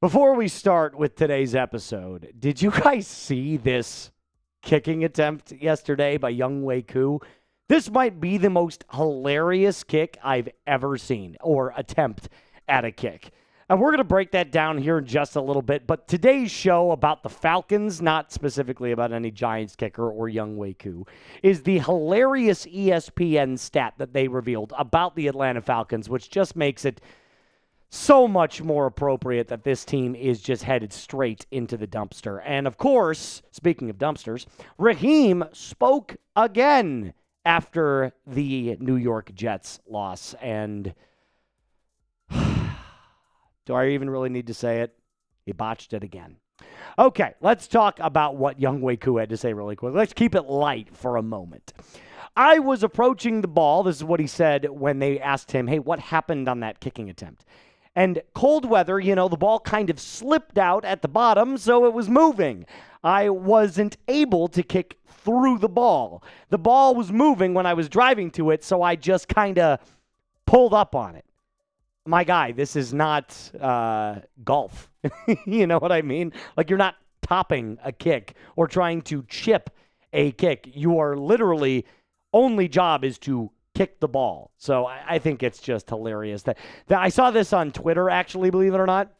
Before we start with today's episode, did you guys see this kicking attempt yesterday by Younghoe Koo? This might be the most hilarious kick I've ever seen, or attempt at a kick. And we're going to break that down here in just a little bit, but today's show about the Falcons, not specifically about any Giants kicker or Younghoe Koo, is the hilarious ESPN stat that they revealed about the Atlanta Falcons, which just makes it so much more appropriate that this team is just headed straight into the dumpster. And of course, speaking of dumpsters, Raheem spoke again after the New York Jets loss. And do I even really need to say it? He botched it again. Okay, let's talk about what Younghoe Koo had to say really quick. Let's keep it light for a moment. I was approaching the ball. This is what he said when they asked him, hey, what happened on that kicking attempt? And cold weather, the ball kind of slipped out at the bottom, so it was moving. I wasn't able to kick through the ball. The ball was moving when I was driving to it, so I just kind of pulled up on it. My guy, this is not golf. You know what I mean? Like, you're not topping a kick or trying to chip a kick. Your literally only job is to kick the ball. So I think it's just hilarious that I saw this on Twitter, actually, believe it or not,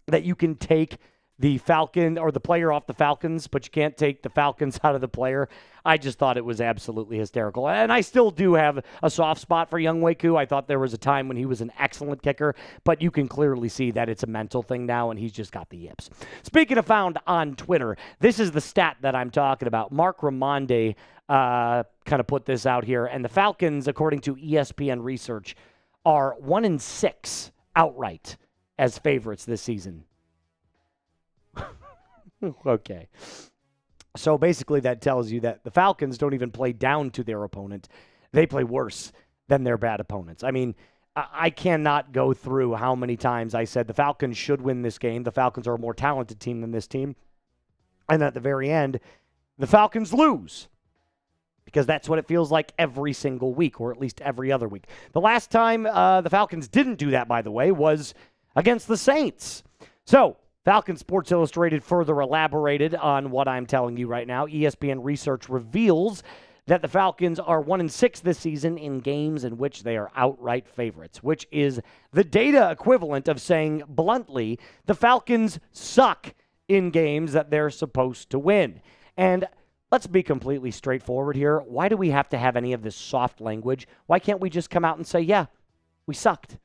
that you can take the Falcon or the player off the Falcons, but you can't take the Falcons out of the player. I just thought it was absolutely hysterical. And I still do have a soft spot for Younghoe Koo. I thought there was a time when he was an excellent kicker, but you can clearly see that it's a mental thing now, and he's just got the yips. Speaking of found on Twitter, this is the stat that I'm talking about. Mark Ramonde kind of put this out here, and the Falcons, according to ESPN research, are 1-6 outright as favorites this season. Okay. So basically that tells you that the Falcons don't even play down to their opponent. They play worse than their bad opponents. I mean, I cannot go through how many times I said the Falcons should win this game. The Falcons are a more talented team than this team. And at the very end, the Falcons lose. Because that's what it feels like every single week, or at least every other week. The last time the Falcons didn't do that, by the way, was against the Saints. So, Falcons Sports Illustrated further elaborated on what I'm telling you right now. ESPN research reveals that the Falcons are 1-6 this season in games in which they are outright favorites, which is the data equivalent of saying bluntly, the Falcons suck in games that they're supposed to win. And let's be completely straightforward here. Why do we have to have any of this soft language? Why can't we just come out and say, yeah, we sucked?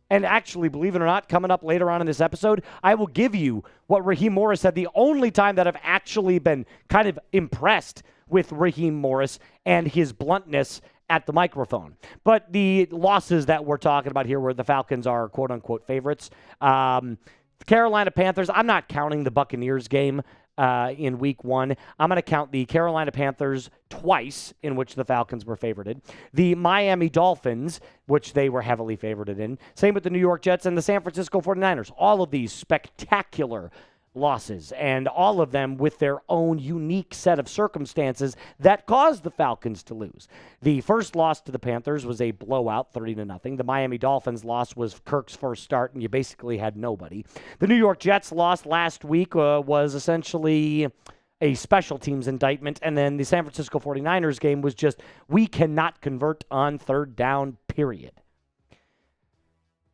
And actually, believe it or not, coming up later on in this episode, I will give you what Raheem Morris said, the only time that I've actually been kind of impressed with Raheem Morris and his bluntness at the microphone. But the losses that we're talking about here, where the Falcons are quote-unquote favorites, the Carolina Panthers, I'm not counting the Buccaneers game in week 1. I'm going to count the Carolina Panthers twice, in which the Falcons were favorited. The Miami Dolphins, which they were heavily favorited in. Same with the New York Jets and the San Francisco 49ers. All of these spectacular losses, and all of them with their own unique set of circumstances that caused the Falcons to lose. The first loss to the Panthers was a blowout, 30-0. The Miami Dolphins loss was Kirk's first start, and you basically had nobody. The New York Jets loss last week was essentially a special teams indictment, and then the San Francisco 49ers game was just, we cannot convert on third down, period.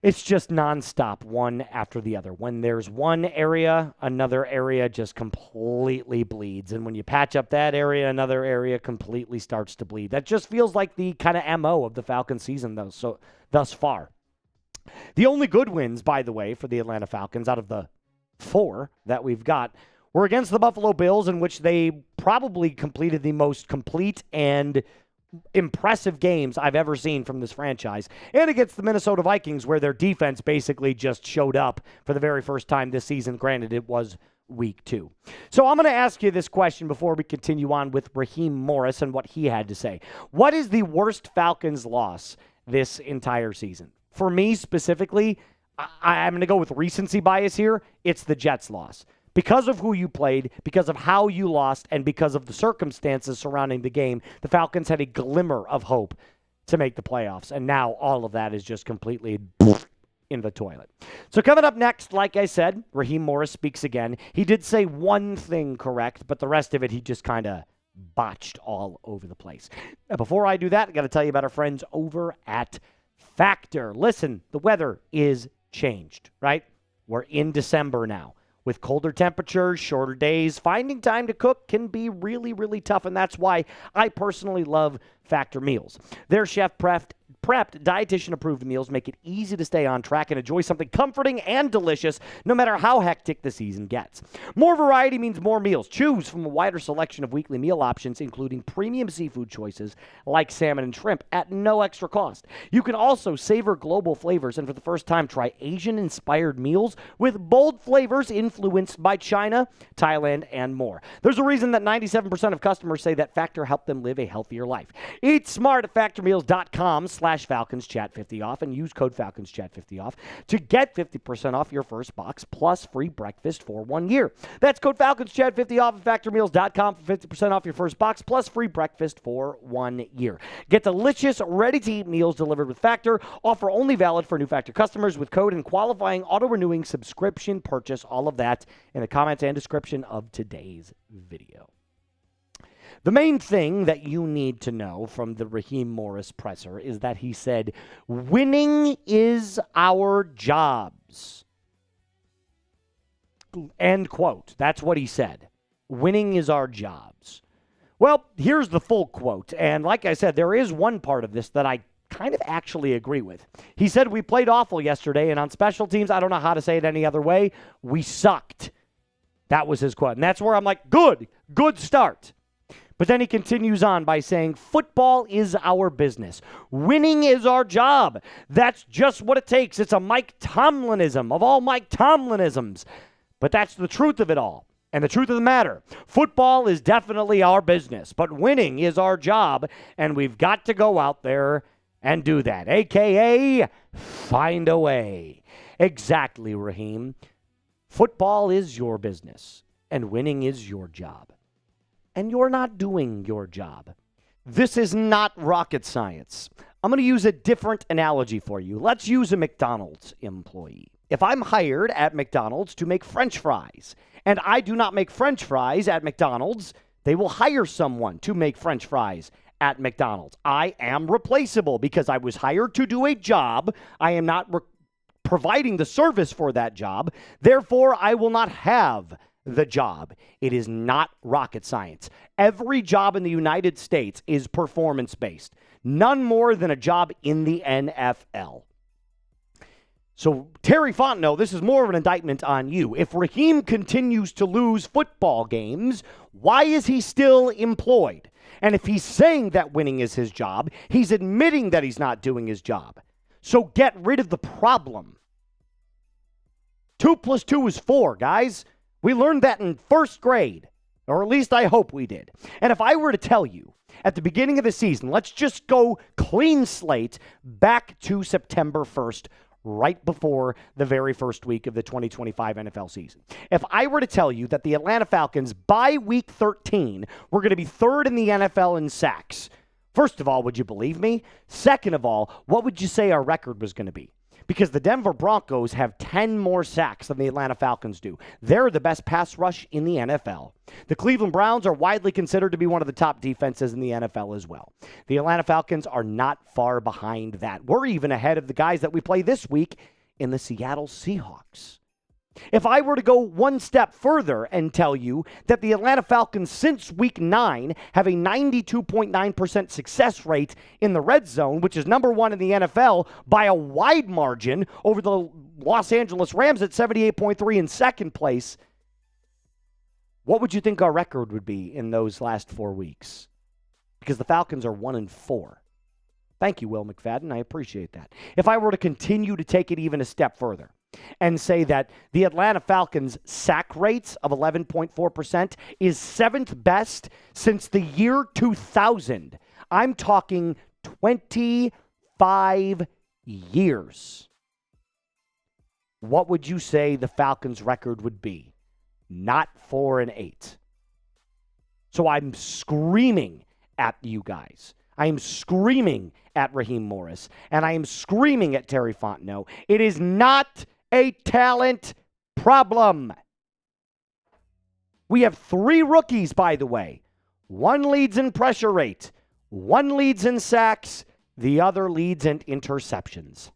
It's just nonstop, one after the other. When there's one area, another area just completely bleeds. And when you patch up that area, another area completely starts to bleed. That just feels like the kind of MO of the Falcons season, though, so thus far. The only good wins, by the way, for the Atlanta Falcons out of the 4 that we've got were against the Buffalo Bills, in which they probably completed the most complete and impressive games I've ever seen from this franchise, and against the Minnesota Vikings, where their defense basically just showed up for the very first time this season. Granted, it was week 2. So I'm going to ask you this question before we continue on with Raheem Morris and what he had to say. What is the worst Falcons loss this entire season? For me specifically, I'm going to go with recency bias here. It's the Jets loss. Because of who you played, because of how you lost, and because of the circumstances surrounding the game, the Falcons had a glimmer of hope to make the playoffs. And now all of that is just completely in the toilet. So coming up next, like I said, Raheem Morris speaks again. He did say one thing correct, but the rest of it he just kind of botched all over the place. Now, before I do that, I got to tell you about our friends over at Factor. Listen, the weather is changed, right? We're in December now. With colder temperatures, shorter days, finding time to cook can be really, really tough, and that's why I personally love Factor meals. Their chef-prepped, dietitian-approved meals make it easy to stay on track and enjoy something comforting and delicious no matter how hectic the season gets. More variety means more meals. Choose from a wider selection of weekly meal options, including premium seafood choices like salmon and shrimp at no extra cost. You can also savor global flavors and for the first time try Asian-inspired meals with bold flavors influenced by China, Thailand, and more. There's a reason that 97% of customers say that Factor helped them live a healthier life. Eat smart at factormeals.com/FalconsChat50 off and use code FalconsChat50 off to get 50% off your first box plus free breakfast for 1 year. That's code FalconsChat50 off at factormeals.com for 50% off your first box plus free breakfast for 1 year. Get delicious, ready-to-eat meals delivered with Factor. Offer only valid for new Factor customers with code and qualifying auto-renewing subscription purchase. All of that in the comments and description of today's video. The main thing that you need to know from the Raheem Morris presser is that he said, winning is our jobs. End quote. That's what he said. Winning is our jobs. Well, here's the full quote. And like I said, there is one part of this that I kind of actually agree with. He said, we played awful yesterday, and on special teams, I don't know how to say it any other way, we sucked. That was his quote. And that's where I'm like, good start. But then he continues on by saying, football is our business. Winning is our job. That's just what it takes. It's a Mike Tomlinism of all Mike Tomlinisms. But that's the truth of it all. And the truth of the matter, football is definitely our business, but winning is our job, and we've got to go out there and do that, a.k.a. find a way. Exactly, Raheem. Football is your business, and winning is your job. And you're not doing your job. This is not rocket science. I'm going to use a different analogy for you. Let's use a McDonald's employee. If I'm hired at McDonald's to make French fries, and I do not make French fries at McDonald's, they will hire someone to make French fries at McDonald's. I am replaceable because I was hired to do a job. I am not providing the service for that job. Therefore, I will not have the job. It is not rocket science. Every job in the United States is performance-based. None more than a job in the NFL. So, Terry Fontenot, this is more of an indictment on you. If Raheem continues to lose football games, why is he still employed? And if he's saying that winning is his job, he's admitting that he's not doing his job. So get rid of the problem. 2 + 2 is 4, guys. We learned that in first grade, or at least I hope we did. And if I were to tell you at the beginning of the season, let's just go clean slate back to September 1st, right before the very first week of the 2025 NFL season. If I were to tell you that the Atlanta Falcons by week 13 were going to be third in the NFL in sacks, first of all, would you believe me? Second of all, what would you say our record was going to be? Because the Denver Broncos have 10 more sacks than the Atlanta Falcons do. They're the best pass rush in the NFL. The Cleveland Browns are widely considered to be one of the top defenses in the NFL as well. The Atlanta Falcons are not far behind that. We're even ahead of the guys that we play this week in the Seattle Seahawks. If I were to go one step further and tell you that the Atlanta Falcons since week 9 have a 92.9% success rate in the red zone, which is number 1 in the NFL by a wide margin over the Los Angeles Rams at 78.3 in second place, what would you think our record would be in those last 4 weeks? Because the Falcons are 1-4. Thank you, Will McFadden. I appreciate that. If I were to continue to take it even a step further and say that the Atlanta Falcons' sack rates of 11.4% is 7th best since the year 2000. I'm talking 25 years. What would you say the Falcons' record would be? Not 4-8. So I'm screaming at you guys. I am screaming at Raheem Morris. And I am screaming at Terry Fontenot. It is not a talent problem. We have 3 rookies, by the way. One leads in pressure rate. One leads in sacks. The other leads in interceptions.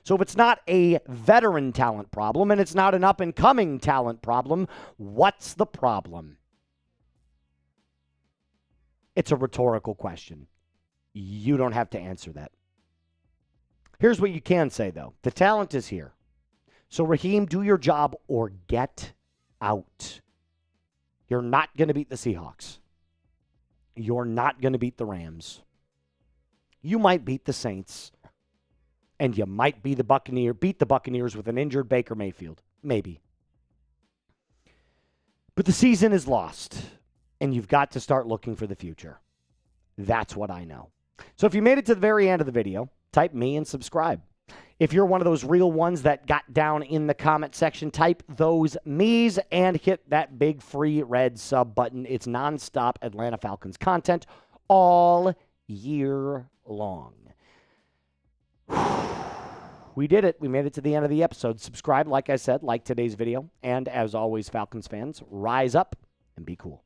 So if it's not a veteran talent problem and it's not an up-and-coming talent problem, what's the problem? It's a rhetorical question. You don't have to answer that. Here's what you can say, though. The talent is here. So, Raheem, do your job or get out. You're not going to beat the Seahawks. You're not going to beat the Rams. You might beat the Saints. And you might beat the Buccaneers with an injured Baker Mayfield. Maybe. But the season is lost. And you've got to start looking for the future. That's what I know. So if you made it to the very end of the video, type me and subscribe. If you're one of those real ones that got down in the comment section, type those me's and hit that big free red sub button. It's nonstop Atlanta Falcons content all year long. We did it. We made it to the end of the episode. Subscribe, like I said, like today's video. And as always, Falcons fans, rise up and be cool.